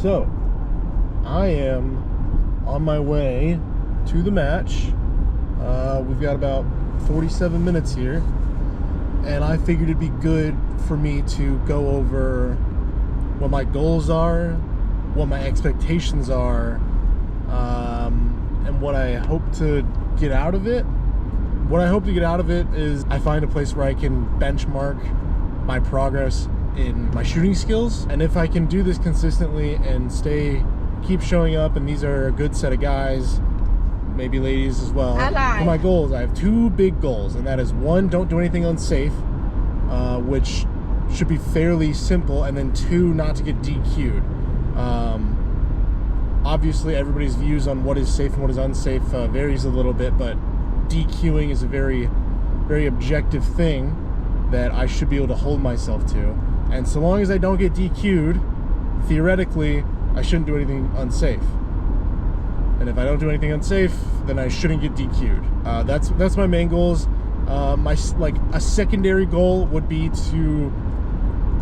So, I am on my way to the match. We've got about 47 minutes here, and I figured it'd be good for me to go over what my goals are, what my expectations are, and what I hope to get out of it. What I hope to get out of it is I find a place where I can benchmark my progress in my shooting skills, and if I can do this consistently and keep showing up, and these are a good set of guys, maybe ladies as well. For my goals, I have two big goals, and that is one, don't do anything unsafe, which should be fairly simple, and then two, not to get DQ'd. Obviously everybody's views on what is safe and what is unsafe varies a little bit, but DQing is a very, very objective thing that I should be able to hold myself to. And so long as I don't get DQ'd, theoretically, I shouldn't do anything unsafe. And if I don't do anything unsafe, then I shouldn't get DQ'd. That's my main goals. A secondary goal would be to,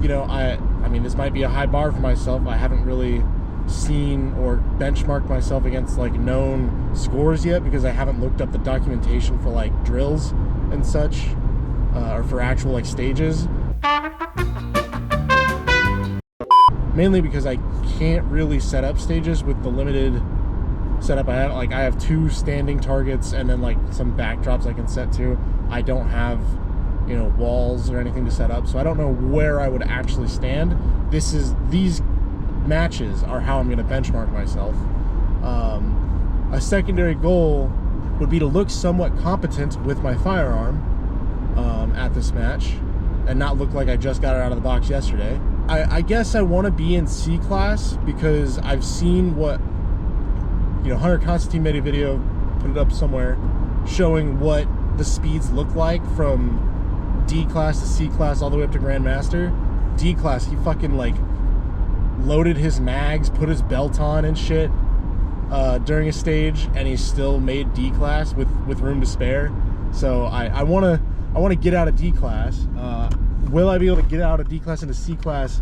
I mean, this might be a high bar for myself. I haven't really seen or benchmarked myself against known scores yet, because I haven't looked up the documentation for drills and such, or for actual stages. Mainly because I can't really set up stages with the limited setup I have. I have two standing targets and then some backdrops I can set to. I don't have walls or anything to set up, so I don't know where I would actually stand. These matches are how I'm going to benchmark myself. A secondary goal would be to look somewhat competent with my firearm at this match, and not look like I just got it out of the box yesterday. I guess I want to be in C class, because I've seen what Hunter Constantine made a video, put it up somewhere, showing what the speeds look like from D class to C class all the way up to Grandmaster. D class, he fucking loaded his mags, put his belt on and shit during a stage, and he still made D class with room to spare. So I want to get out of D class. Will I be able to get out of D class into C class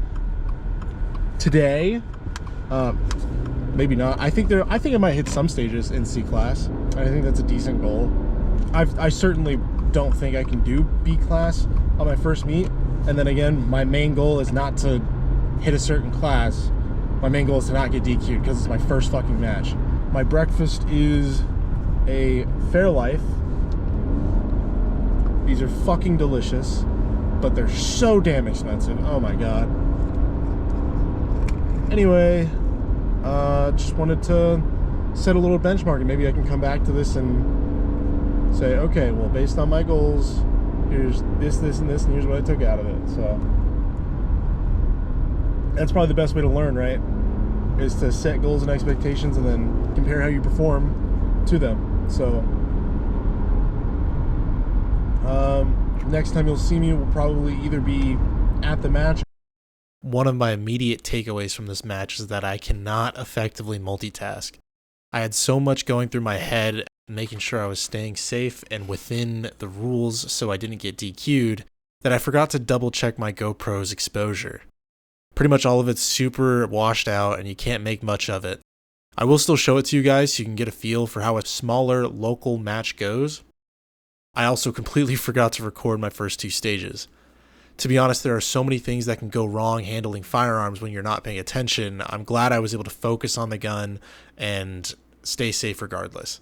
today? Maybe not. I think I might hit some stages in C class. I think that's a decent goal. I certainly don't think I can do B class on my first meet. And then again, my main goal is not to hit a certain class. My main goal is to not get DQ'd, because it's my first fucking match. My breakfast is a Fairlife. These are fucking delicious, but they're so damn expensive. Oh my god. Anyway, just wanted to set a little benchmark, and maybe I can come back to this and say, okay, well, based on my goals, here's this, and this, and here's what I took out of it. So that's probably the best way to learn, right? Is to set goals and expectations and then compare how you perform to them. So next time you'll see me will probably either be at the match. One of my immediate takeaways from this match is that I cannot effectively multitask. I had so much going through my head, making sure I was staying safe and within the rules so I didn't get DQ'd, that I forgot to double check my GoPro's exposure. Pretty much all of it's super washed out and you can't make much of it. I will still show it to you guys so you can get a feel for how a smaller local match goes. I also completely forgot to record my first two stages. To be honest, there are so many things that can go wrong handling firearms when you're not paying attention. I'm glad I was able to focus on the gun and stay safe regardless.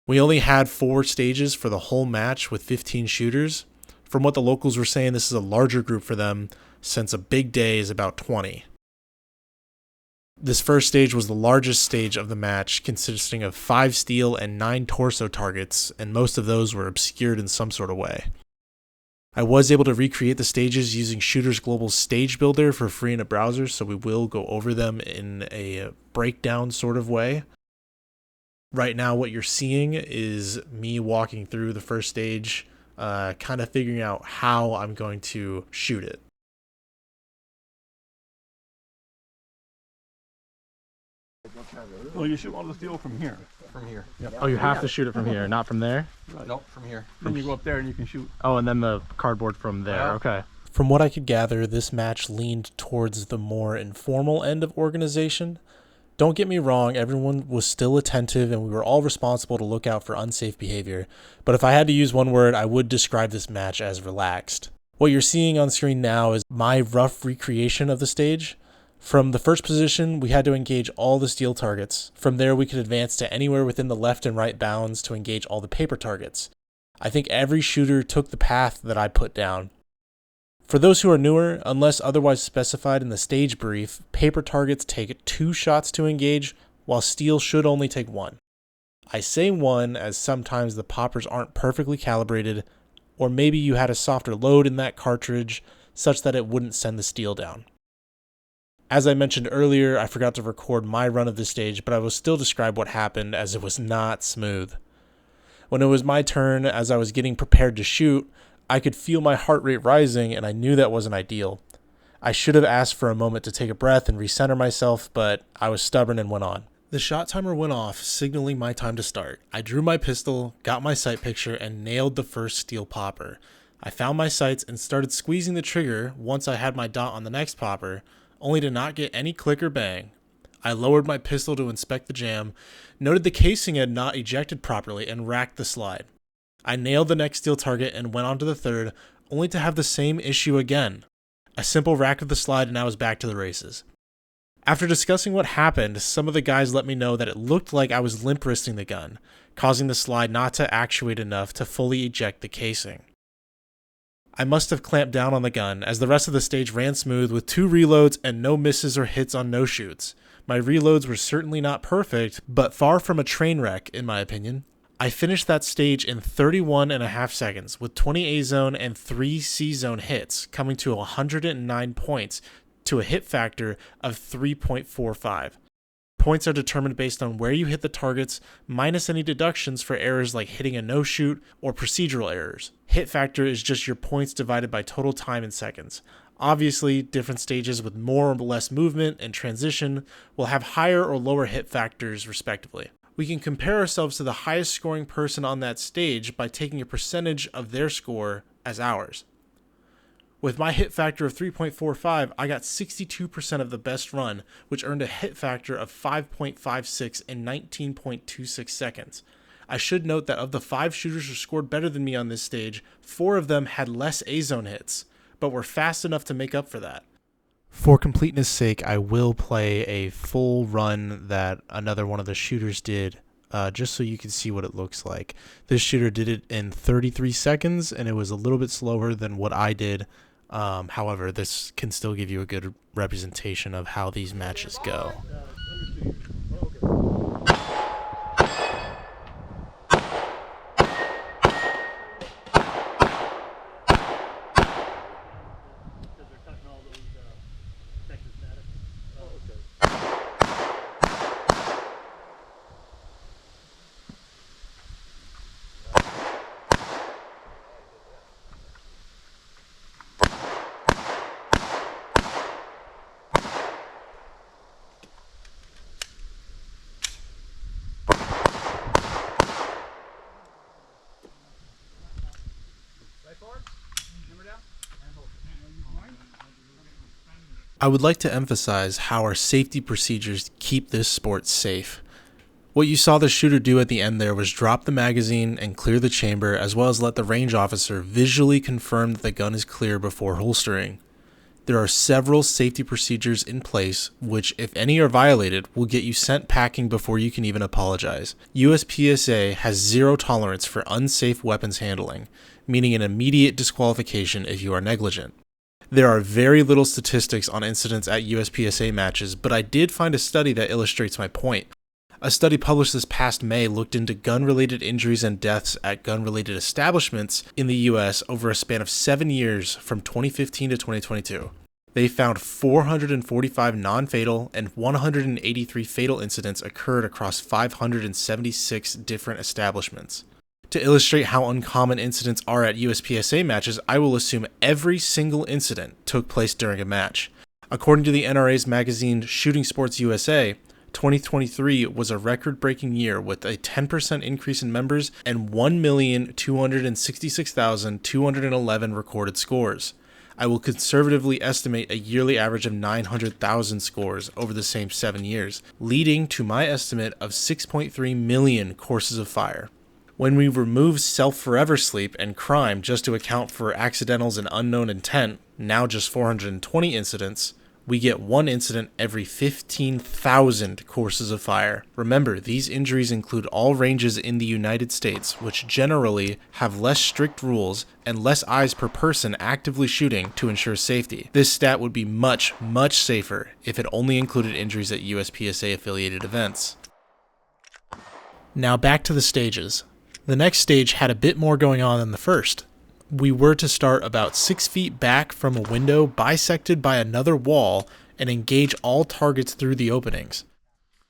We only had 4 stages for the whole match with 15 shooters. From what the locals were saying, this is a larger group for them, since a big day is about 20. This first stage was the largest stage of the match, consisting of 5 steel and 9 torso targets, and most of those were obscured in some sort of way. I was able to recreate the stages using Shooters Global's Stage Builder for free in a browser, so we will go over them in a breakdown sort of way. Right now what you're seeing is me walking through the first stage, kind of figuring out how I'm going to shoot it. Well, you shoot all the steel from here. From here. Yep. Oh, you have to shoot it from here, not from there? Right. Nope, from here. Then you go up there and you can shoot. Oh, and then the cardboard from there. Well, okay. From what I could gather, this match leaned towards the more informal end of organization. Don't get me wrong, everyone was still attentive and we were all responsible to look out for unsafe behavior, but if I had to use one word, I would describe this match as relaxed. What you're seeing on screen now is my rough recreation of the stage. From the first position, we had to engage all the steel targets. From there, we could advance to anywhere within the left and right bounds to engage all the paper targets. I think every shooter took the path that I put down. For those who are newer, unless otherwise specified in the stage brief, paper targets take 2 shots to engage, while steel should only take 1. I say 1 as sometimes the poppers aren't perfectly calibrated, or maybe you had a softer load in that cartridge such that it wouldn't send the steel down. As I mentioned earlier, I forgot to record my run of this stage, but I will still describe what happened as it was not smooth. When it was my turn, as I was getting prepared to shoot, I could feel my heart rate rising, and I knew that wasn't ideal. I should have asked for a moment to take a breath and recenter myself, but I was stubborn and went on. The shot timer went off, signaling my time to start. I drew my pistol, got my sight picture, and nailed the first steel popper. I found my sights and started squeezing the trigger once I had my dot on the next popper, only to not get any click or bang. I lowered my pistol to inspect the jam, noted the casing had not ejected properly, and racked the slide. I nailed the next steel target and went on to the third, only to have the same issue again. A simple rack of the slide and I was back to the races. After discussing what happened, some of the guys let me know that it looked like I was limp wristing the gun, causing the slide not to actuate enough to fully eject the casing. I must have clamped down on the gun, as the rest of the stage ran smooth with 2 reloads and no misses or hits on no shoots. My reloads were certainly not perfect, but far from a train wreck, in my opinion. I finished that stage in 31.5 seconds with 20 A-zone and 3 C-zone hits, coming to 109 points to a hit factor of 3.45. Points are determined based on where you hit the targets, minus any deductions for errors like hitting a no-shoot or procedural errors. Hit factor is just your points divided by total time in seconds. Obviously, different stages with more or less movement and transition will have higher or lower hit factors respectively. We can compare ourselves to the highest scoring person on that stage by taking a percentage of their score as ours. With my hit factor of 3.45, I got 62% of the best run, which earned a hit factor of 5.56 in 19.26 seconds. I should note that of the 5 shooters who scored better than me on this stage, 4 of them had less A-zone hits, but were fast enough to make up for that. For completeness sake, I will play a full run that another one of the shooters did, just so you can see what it looks like. This shooter did it in 33 seconds, and it was a little bit slower than what I did. However, this can still give you a good representation of how these matches go. I would like to emphasize how our safety procedures keep this sport safe. What you saw the shooter do at the end there was drop the magazine and clear the chamber, as well as let the range officer visually confirm that the gun is clear before holstering. There are several safety procedures in place, which, if any are violated, will get you sent packing before you can even apologize. USPSA has zero tolerance for unsafe weapons handling, meaning an immediate disqualification if you are negligent. There are very little statistics on incidents at USPSA matches, but I did find a study that illustrates my point. A study published this past May looked into gun-related injuries and deaths at gun-related establishments in the US over a span of 7 years from 2015 to 2022. They found 445 non-fatal and 183 fatal incidents occurred across 576 different establishments. To illustrate how uncommon incidents are at USPSA matches, I will assume every single incident took place during a match. According to the NRA's magazine Shooting Sports USA, 2023 was a record-breaking year with a 10% increase in members and 1,266,211 recorded scores. I will conservatively estimate a yearly average of 900,000 scores over the same 7 years, leading to my estimate of 6.3 million courses of fire. When we remove self-forever sleep and crime just to account for accidentals and unknown intent, now just 420 incidents, we get 1 incident every 15,000 courses of fire. Remember, these injuries include all ranges in the United States, which generally have less strict rules and less eyes per person actively shooting to ensure safety. This stat would be much, much safer if it only included injuries at USPSA affiliated events. Now back to the stages. The next stage had a bit more going on than the first. We were to start about 6 feet back from a window bisected by another wall and engage all targets through the openings.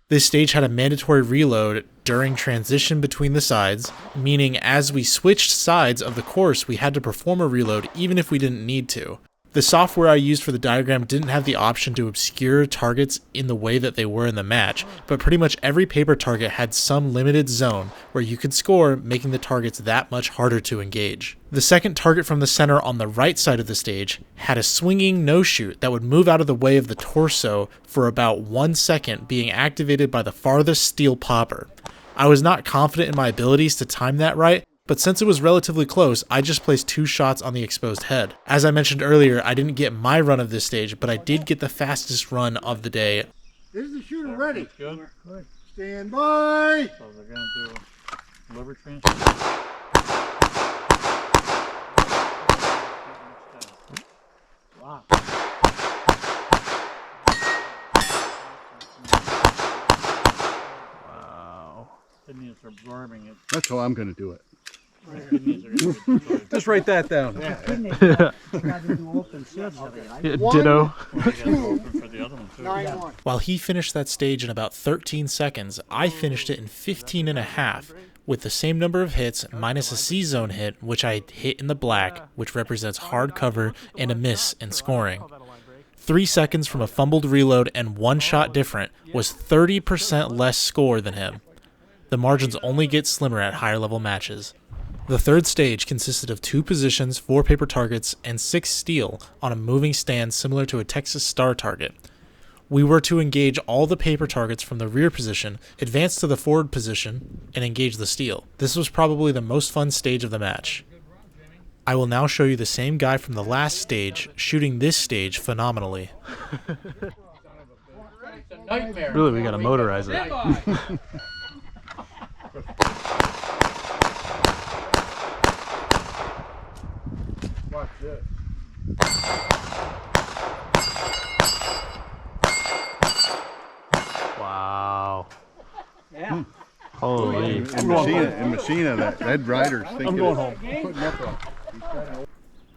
This stage had a mandatory reload during transition between the sides, meaning as we switched sides of the course we had to perform a reload even if we didn't need to. The software I used for the diagram didn't have the option to obscure targets in the way that they were in the match, but pretty much every paper target had some limited zone where you could score, making the targets that much harder to engage. The second target from the center on the right side of the stage had a swinging no-shoot that would move out of the way of the torso for about 1 second, being activated by the farthest steel popper. I was not confident in my abilities to time that right, but since it was relatively close, I just placed 2 shots on the exposed head. As I mentioned earlier, I didn't get my run of this stage, but I did get the fastest run of the day. This is the shooter ready. Good. Stand by. So they're going to do liver transplant. Wow. Wow. Kidneys are absorbing it. That's how I'm going to do it. Kidneys are going to be Just write that down. Ditto. open for the other one too. 9-1. While he finished that stage in about 13 seconds, I finished it in 15 and a half, with the same number of hits minus a C-zone hit, which I hit in the black, which represents hard cover, and a miss in scoring. 3 seconds from a fumbled reload and 1 shot different was 30% less score than him. The margins only get slimmer at higher level matches. The third stage consisted of 2 positions, 4 paper targets, and 6 steel on a moving stand similar to a Texas Star target. We were to engage all the paper targets from the rear position, advance to the forward position, and engage the steel. This was probably the most fun stage of the match. I will now show you the same guy from the last stage shooting this stage phenomenally. Really, we gotta motorize it. Watch this. Wow. Yeah. Holy. And Machina, that rider's thinking. I'm going home. Putting up a,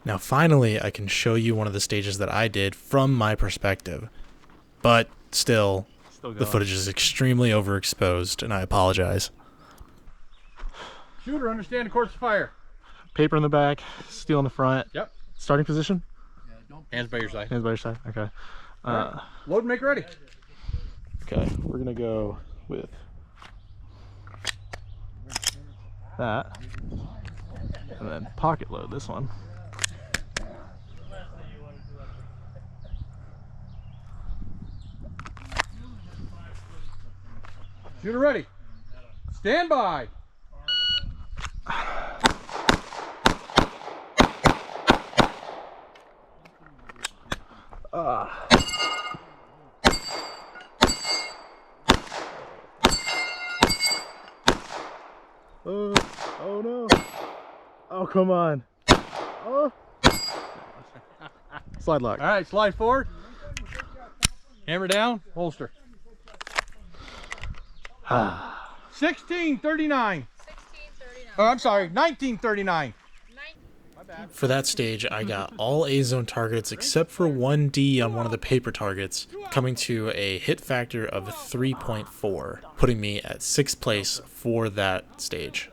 Now finally, I can show you one of the stages that I did from my perspective. But still the footage is extremely overexposed, and I apologize. Shooter, understand the course of fire. Paper in the back, steel in the front. Yep. Starting position? Hands by your side. Hands by your side. Okay. Load and make ready. Okay, we're gonna go with that, and then pocket load this one. Shooter ready. Stand by. Oh no. Oh, come on. Oh. Slide lock. All right, slide forward. Hammer down, holster. 1639. Oh, I'm sorry, 1939. For that stage, I got all A-zone targets except for 1D on one of the paper targets, coming to a hit factor of 3.4, putting me at 6th place for that stage.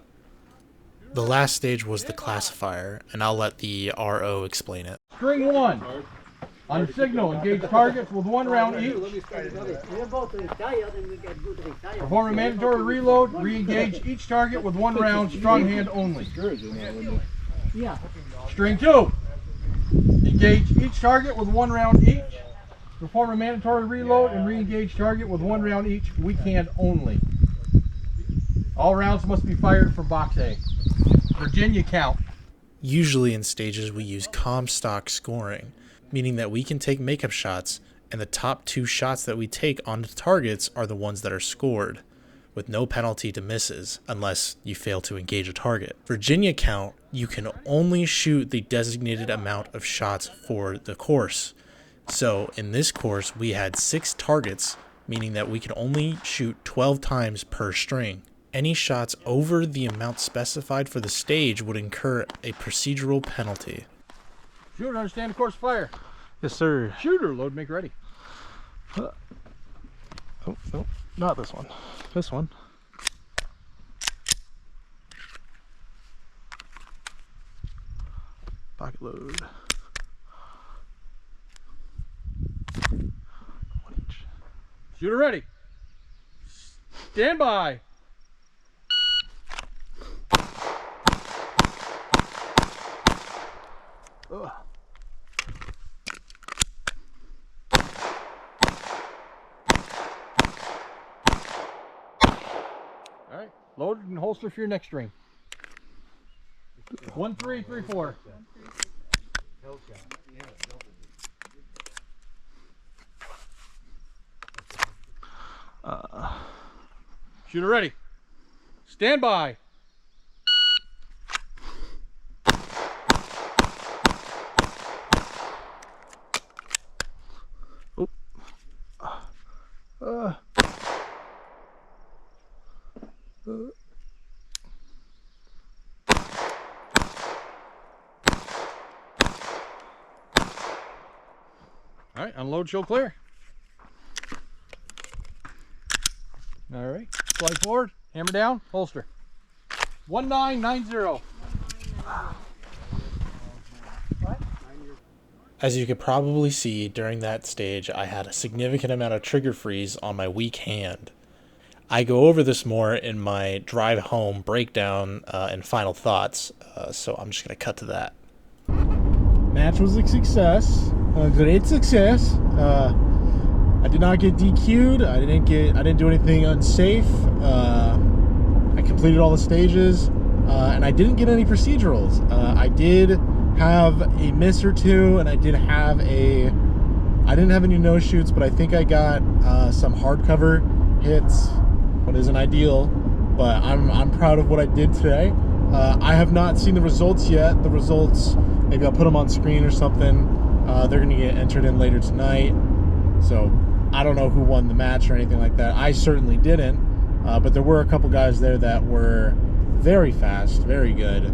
The last stage was the classifier, and I'll let the RO explain it. String 1. On signal, engage targets with 1 round each. Perform a mandatory reload. Re-engage each target with 1 round, strong hand only. String 2. Engage each target with 1 round each. Perform a mandatory reload and re-engage target with 1 round each, weak hand only. All rounds must be fired from box A. Virginia count. Usually in stages we use Comstock scoring, meaning that we can take makeup shots and the top 2 shots that we take onto targets are the ones that are scored, with no penalty to misses unless you fail to engage a target. Virginia count, you can only shoot the designated amount of shots for the course. So in this course we had 6 targets, meaning that we can only shoot 12 times per string. Any shots over the amount specified for the stage would incur a procedural penalty. Shooter, understand the course of fire. Yes, sir. Shooter, load, make ready. Oh, no, not this one. This one. Pocket load. 1 each. Shooter ready. Stand by. Ugh. All right, load and holster for your next string. 1 3 3 4. Shooter ready. Stand by. All right, unload, show clear. All right, slide forward, hammer down, holster. 1990. As you could probably see during that stage, I had a significant amount of trigger freeze on my weak hand. I go over this more in my drive home breakdown and final thoughts, so I'm just going to cut to that. Match was a success, a great success. I did not get DQ'd. I didn't do anything unsafe. I completed all the stages, and I didn't get any procedurals. I did have a miss or two, and I didn't have any no shoots, but I think I got some hardcover hits. What isn't ideal, but I'm proud of what I did today. I have not seen the results yet. The results, maybe I'll put them on screen or something. They're gonna get entered in later tonight, so I don't know who won the match or anything like that. I certainly didn't, but there were a couple guys there that were very fast, very good,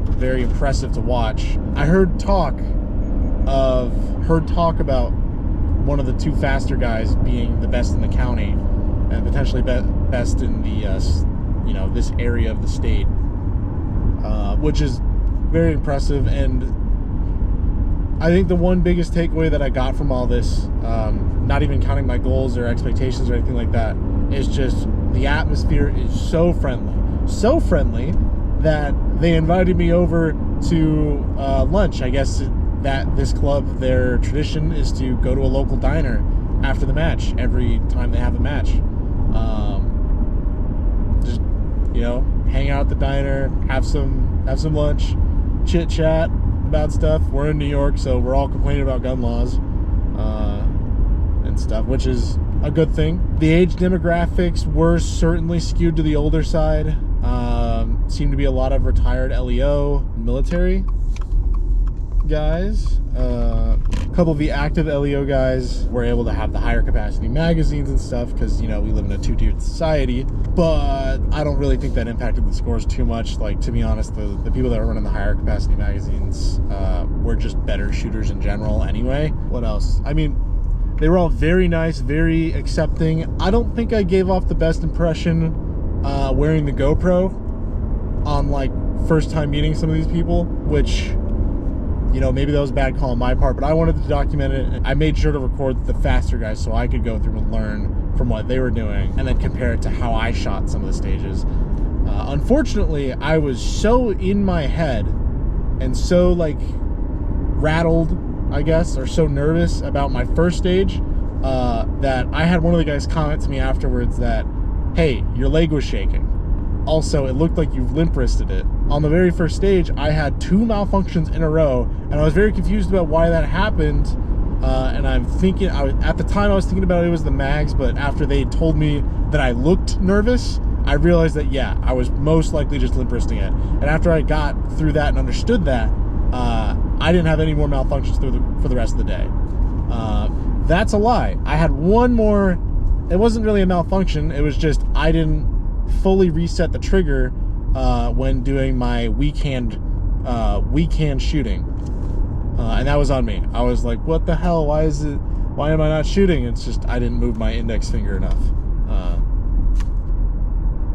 very impressive to watch. I heard talk about one of the 2 faster guys being the best in the county and potentially best in the this area of the state, which is very impressive. And I think the one biggest takeaway that I got from all this, not even counting my goals or expectations or anything like that, is just the atmosphere is so friendly that they invited me over to lunch. I guess that this club, their tradition is to go to a local diner after the match every time they have a match. Just hang out at the diner, have some lunch, chit chat about stuff. We're in New York, so we're all complaining about gun laws and stuff, which is a good thing. The age demographics were certainly skewed to the older side. Seemed to be a lot of retired LEO military guys. A couple of the active LEO guys were able to have the higher capacity magazines and stuff because we live in a 2-tiered society, but I don't really think that impacted the scores too much. Like, to be honest, the people that were running the higher capacity magazines were just better shooters in general anyway. What else? I mean, they were all very nice, very accepting. I don't think I gave off the best impression wearing the GoPro on first time meeting some of these people, which maybe that was a bad call on my part, but I wanted to document it. I made sure to record the faster guys so I could go through and learn from what they were doing and then compare it to how I shot some of the stages. Unfortunately, I was so in my head and so rattled I guess, or so nervous about my first stage that I had one of the guys comment to me afterwards that, hey, your leg was shaking. Also, it looked like you limp wristed it. On the very first stage, I had 2 malfunctions in a row, and I was very confused about why that happened. And I'm thinking, at the time I was thinking about it was the mags, but after they told me that I looked nervous, I realized that, yeah, I was most likely just limp wristing it. And after I got through that and understood that, I didn't have any more malfunctions for the rest of the day. That's a lie. I had one more. It wasn't really a malfunction. It was just I didn't fully reset the trigger when doing my weak hand shooting, and that was on me. I was like, what the hell? Why am I not shooting? It's just I didn't move my index finger enough.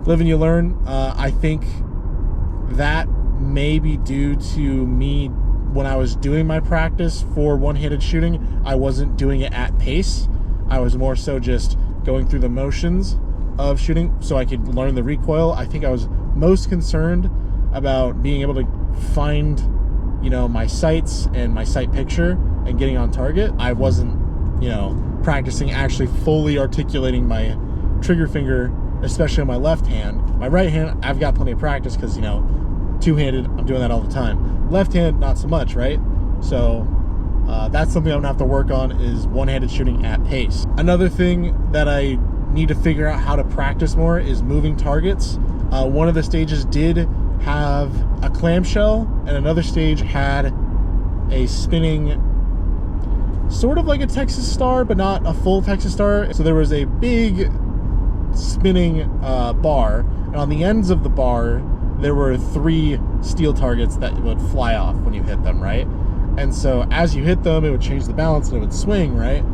Live and you learn. I think that may be due to me when I was doing my practice for one-handed shooting. I wasn't doing it at pace. I was more so just going through the motions of shooting so I could learn the recoil. I think I was most concerned about being able to find, you know, my sights and my sight picture and getting on target. I wasn't, you know, practicing actually fully articulating my trigger finger, especially on my left hand. My right hand, I've got plenty of practice because, you know, two-handed, I'm doing that all the time. Left hand, not so much, right? So that's something I'm gonna have to work on, is one-handed shooting at pace. Another thing that I need to figure out how to practice more is moving targets. One of the stages did have a clamshell, and another stage had a spinning, sort of like a Texas Star, but not a full Texas Star. So there was a big spinning bar, and on the ends of the bar there were 3 steel targets that would fly off when you hit them, right? And so as you hit them, it would change the balance and it would swing, right?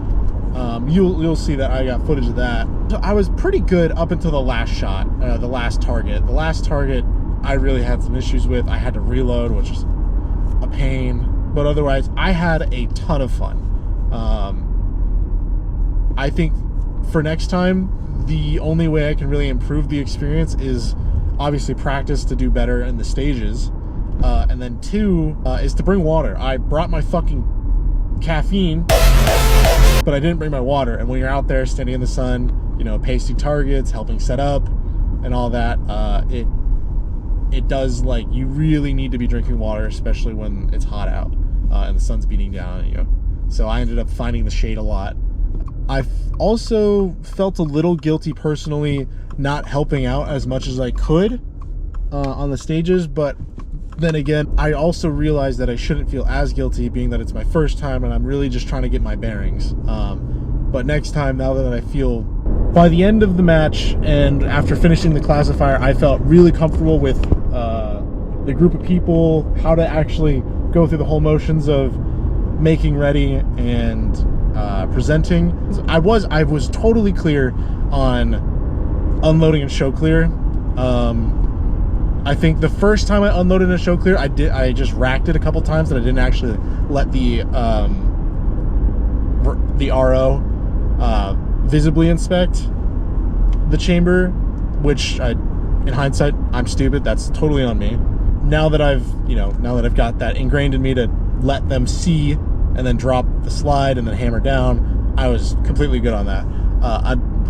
You'll see that I got footage of that. So I was pretty good up until the last shot, the last target. The last target I really had some issues with. I had to reload, which was a pain, but otherwise I had a ton of fun. I think for next time, the only way I can really improve the experience is obviously practice to do better in the stages, and then 2 is to bring water. I brought my fucking caffeine, but I didn't bring my water. And when you're out there standing in the sun, you know, pasting targets, helping set up and all that, it does, like, you really need to be drinking water, especially when it's hot out and the sun's beating down on you. So I ended up finding the shade a lot. I've also felt a little guilty personally not helping out as much as I could on the stages, but then again, I also realized that I shouldn't feel as guilty, being that it's my first time and I'm really just trying to get my bearings. But next time, now that I feel, by the end of the match and after finishing the classifier, I felt really comfortable with the group of people, how to actually go through the whole motions of making ready and presenting. I was totally clear on unloading and show clear. I think the first time I unloaded and show clear, I just racked it a couple times, and I didn't actually let the RO visibly inspect the chamber, which in hindsight, I'm stupid. That's totally on me. Now that I've got that ingrained in me to let them see and then drop the slide and then hammer down, I was completely good on that.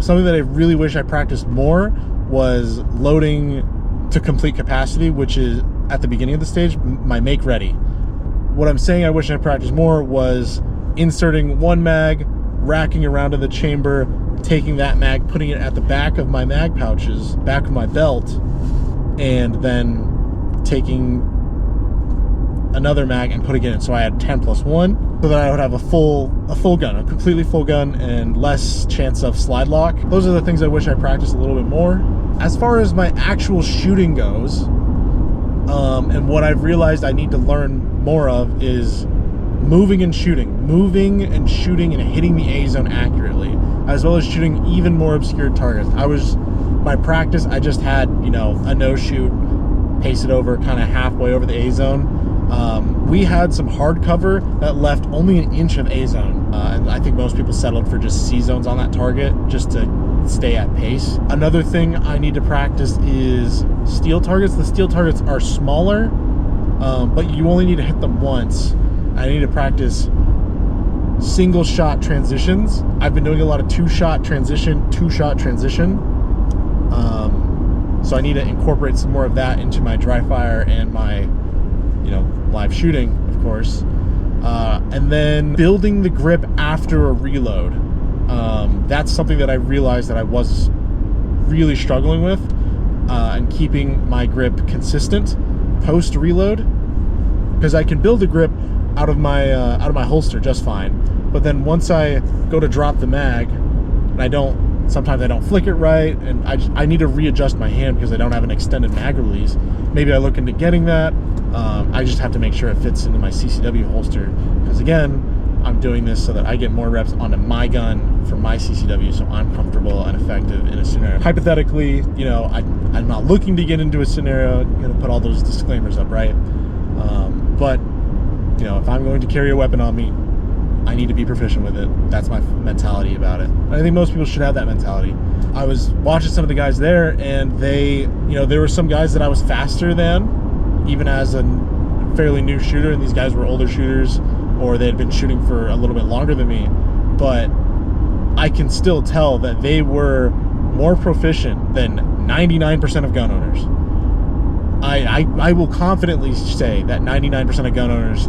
Something that I really wish I practiced more was loading to complete capacity, which is at the beginning of the stage, my make ready. What I'm saying I wish I practiced more was inserting one mag, racking around in the chamber, taking that mag, putting it at the back of my mag pouches, back of my belt, and then taking another mag and putting it in. So I had 10+1, so that I would have a full gun, a completely full gun, and less chance of slide lock. Those are the things I wish I practiced a little bit more. As far as my actual shooting goes, and what I've realized I need to learn more of is moving and shooting and hitting the A zone accurately, as well as shooting even more obscure targets. My practice, I just had, a no shoot, pace it over kind of halfway over the A zone. We had some hard cover that left only an inch of A zone, and I think most people settled for just C zones on that target just to stay at pace. Another thing I need to practice is steel targets. The steel targets are smaller, but you only need to hit them once. I need to practice single shot transitions. I've been doing a lot of two shot transition. So I need to incorporate some more of that into my dry fire and my, you know, live shooting, of course. And then building the grip after a reload. That's something that I realized that I was really struggling with, and keeping my grip consistent post reload, because I can build a grip out of my holster just fine, but then once I go to drop the mag, and sometimes I don't flick it right, and I need to readjust my hand because I don't have an extended mag release. Maybe I look into getting that. I just have to make sure it fits into my CCW holster, because again, I'm doing this so that I get more reps onto my gun for my CCW, so I'm comfortable and effective in a scenario. Hypothetically, you know, I'm not looking to get into a scenario. I'm gonna put all those disclaimers up, right? But you know, if I'm going to carry a weapon on me, I need to be proficient with it. That's my mentality about it. And I think most people should have that mentality. I was watching some of the guys there, and there were some guys that I was faster than, even as a fairly new shooter, and these guys were older shooters, or they had been shooting for a little bit longer than me. But I can still tell that they were more proficient than 99% of gun owners. I will confidently say that 99% of gun owners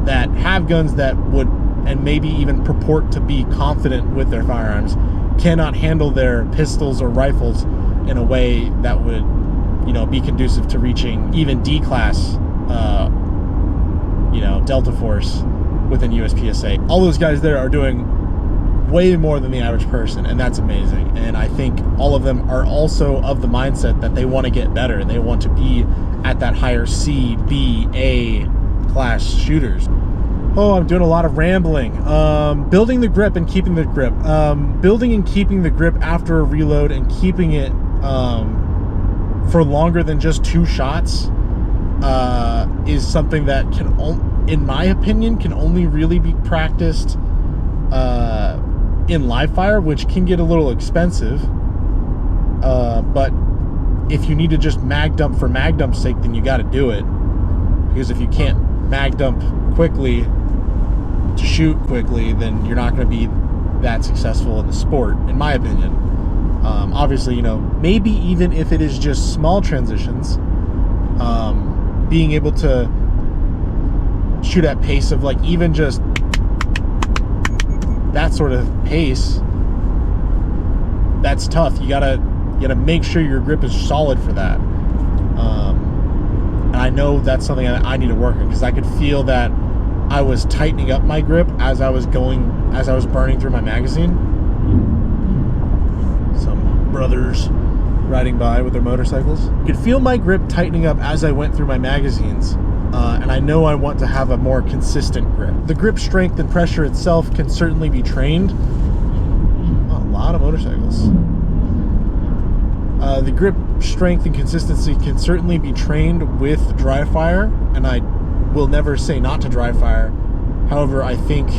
that have guns that would, and maybe even purport to be confident with their firearms, cannot handle their pistols or rifles in a way that would, you know, be conducive to reaching even D-class, Delta Force within USPSA. All those guys there are doing way more than the average person, and that's amazing. And I think all of them are also of the mindset that they want to get better, and they want to be at that higher C, B, A class shooters. Oh, I'm doing a lot of rambling. Building the grip and keeping the grip. Building and keeping the grip after a reload, and keeping it for longer than just 2 shots is something that in my opinion, can only really be practiced in live fire, which can get a little expensive. But if you need to just mag dump for mag dump's sake, then you got to do it. Because if you can't mag dump quickly to shoot quickly, then you're not going to be that successful in the sport, in my opinion. Obviously, you know, maybe even if it is just small transitions, being able to shoot at pace of, like, even just that sort of pace, that's tough. You gotta make sure your grip is solid for that. And I know that's something I need to work on, because I could feel that I was tightening up my grip as I was burning through my magazine. Some brothers riding by with their motorcycles. I could feel my grip tightening up as I went through my magazines. And I know I want to have a more consistent grip. The grip strength and pressure itself can certainly be trained. Oh, a lot of motorcycles. The grip strength and consistency can certainly be trained with dry fire, and I will never say not to dry fire. However, I think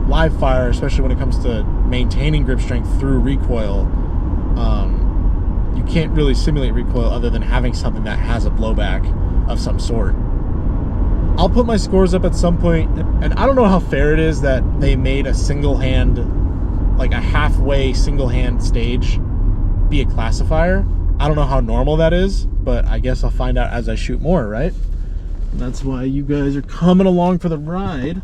live fire, especially when it comes to maintaining grip strength through recoil, you can't really simulate recoil other than having something that has a blowback of some sort. I'll put my scores up at some point, and I don't know how fair it is that they made a halfway single hand stage be a classifier. I don't know how normal that is, but I guess I'll find out as I shoot more, right? And that's why you guys are coming along for the ride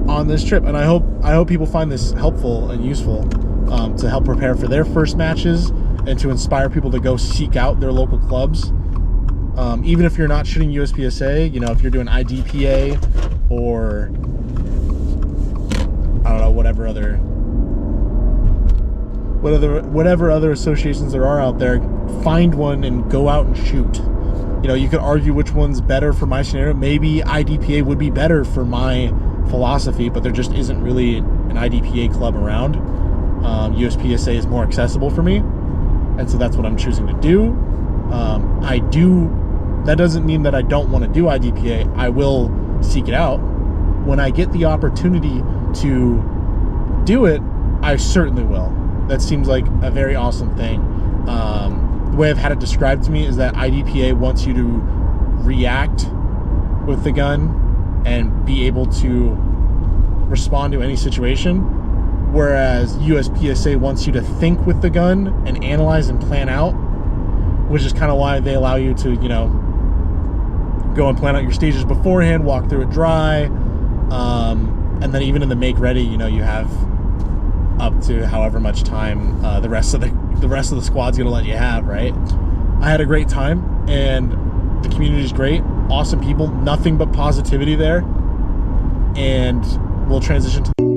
on this trip. And I hope people find this helpful and useful to help prepare for their first matches, and to inspire people to go seek out their local clubs. Even if you're not shooting USPSA, you know, if you're doing IDPA or I don't know, whatever other associations there are out there, find one and go out and shoot. You know, you could argue which one's better for my scenario. Maybe IDPA would be better for my philosophy, but there just isn't really an IDPA club around. USPSA is more accessible for me, and so that's what I'm choosing to do. That doesn't mean that I don't want to do IDPA. I will seek it out. When I get the opportunity to do it, I certainly will. That seems like a very awesome thing. The way I've had it described to me is that IDPA wants you to react with the gun and be able to respond to any situation. Whereas USPSA wants you to think with the gun and analyze and plan out, which is kind of why they allow you to, you know, go and plan out your stages beforehand, walk through it dry, and then even in the make ready, you know, you have up to however much time the rest of the squad's gonna let you have, right? I had a great time, and the community is great, awesome people, nothing but positivity there, and we'll transition to